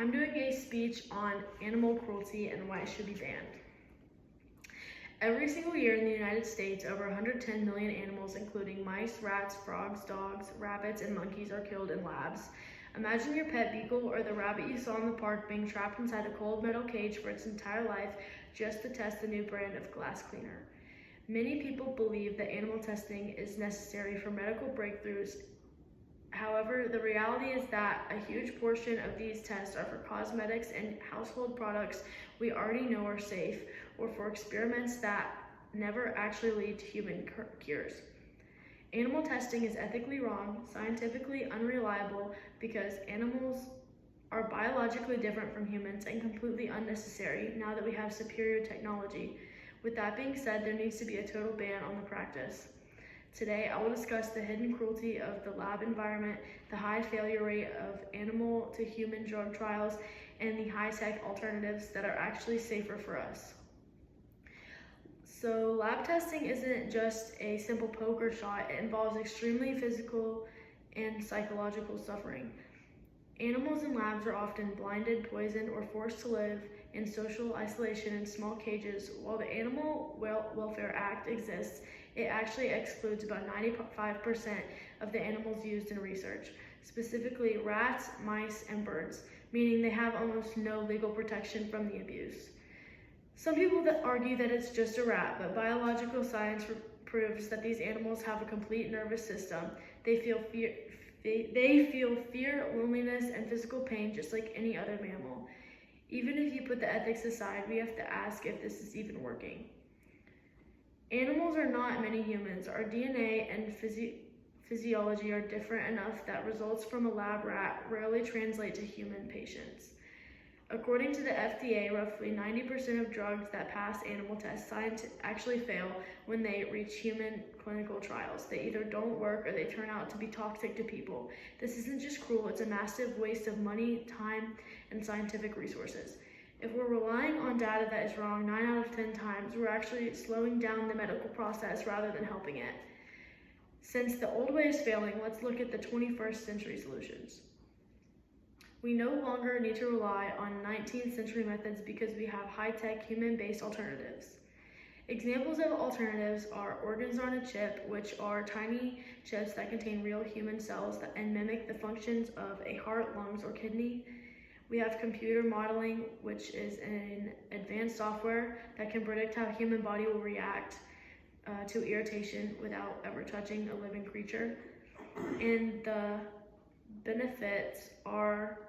I'm doing a speech on animal cruelty and why it should be banned. Every single year in the United States, over 110 million animals, including mice, rats, frogs, dogs, rabbits, and monkeys, are killed in labs. Imagine your pet beagle or the rabbit you saw in the park being trapped inside a cold metal cage for its entire life just to test the new brand of glass cleaner. Many people believe that animal testing is necessary for medical breakthroughs. However, the reality is that a huge portion of these tests are for cosmetics and household products we already know are safe, or for experiments that never actually lead to human cures. Animal testing is ethically wrong, scientifically unreliable, because animals are biologically different from humans and completely unnecessary now that we have superior technology. With that being said, there needs to be a total ban on the practice. Today, I will discuss the hidden cruelty of the lab environment, the high failure rate of animal to human drug trials, and the high-tech alternatives that are actually safer for us. So lab testing isn't just a simple poke or shot. It involves extremely physical and psychological suffering. Animals in labs are often blinded, poisoned, or forced to live in social isolation in small cages. While the Animal Welfare Act exists, it actually excludes about 95% of the animals used in research, specifically rats, mice, and birds, meaning they have almost no legal protection from the abuse. Some people argue that it's just a rat, but biological science proves that these animals have a complete nervous system. They feel fear, loneliness, and physical pain just like any other mammal. Even if you put the ethics aside, we have to ask if this is even working. Animals are not many humans. Our DNA and physiology are different enough that results from a lab rat rarely translate to human patients. According to the FDA, roughly 90% of drugs that pass animal tests actually fail when they reach human clinical trials. They either don't work or they turn out to be toxic to people. This isn't just cruel, it's a massive waste of money, time, and scientific resources. If we're relying on data that is wrong 9 out of 10 times, we're actually slowing down the medical process rather than helping it. Since the old way is failing, let's look at the 21st century solutions. We no longer need to rely on 19th century methods because we have high-tech, human-based alternatives. Examples of alternatives are organs on a chip, which are tiny chips that contain real human cells and mimic the functions of a heart, lungs, or kidney. We have computer modeling, which is an advanced software that can predict how a human body will react to irritation without ever touching a living creature. And the benefits are